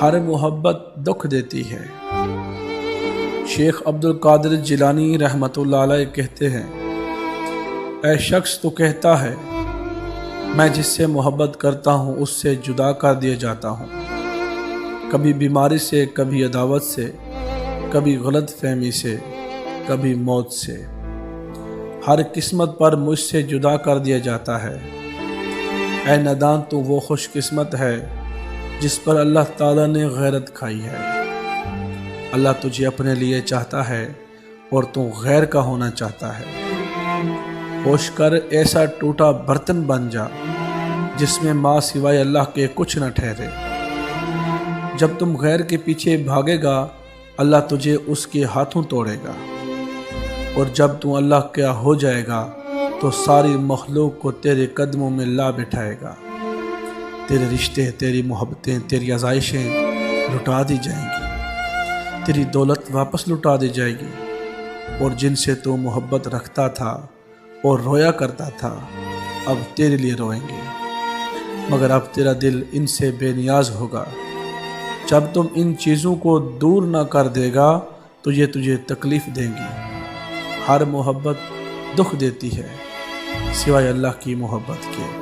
ہر محبت دکھ دیتی ہے۔ شیخ عبد القادر جیلانی رحمۃ اللہ علیہ کہتے ہیں، اے شخص تو کہتا ہے میں جس سے محبت کرتا ہوں اس سے جدا کر دیا جاتا ہوں، کبھی بیماری سے، کبھی عداوت سے، کبھی غلط فہمی سے، کبھی موت سے، ہر قسمت پر مجھ سے جدا کر دیا جاتا ہے۔ اے نادان، تو وہ خوش قسمت ہے جس پر اللہ تعالیٰ نے غیرت کھائی ہے۔ اللہ تجھے اپنے لیے چاہتا ہے اور تو غیر کا ہونا چاہتا ہے۔ ہوش کر ایسا ٹوٹا برتن بن جا جس میں ماں سوائے اللہ کے کچھ نہ ٹھہرے۔ جب تم غیر کے پیچھے بھاگے گا اللہ تجھے اس کے ہاتھوں توڑے گا، اور جب تم اللہ کا ہو جائے گا تو ساری مخلوق کو تیرے قدموں میں لا بٹھائے گا۔ تیرے رشتے، تیری محبتیں، تیری آزائشیں لٹا دی جائیں گی، تیری دولت واپس لٹا دی جائے گی، اور جن سے تو محبت رکھتا تھا اور رویا کرتا تھا اب تیرے لیے روئیں گے، مگر اب تیرا دل ان سے بے نیاز ہوگا۔ جب تم ان چیزوں کو دور نہ کر دے گا تو یہ تجھے تکلیف دیں گی۔ ہر محبت دکھ دیتی ہے سوائے اللہ کی محبت کے۔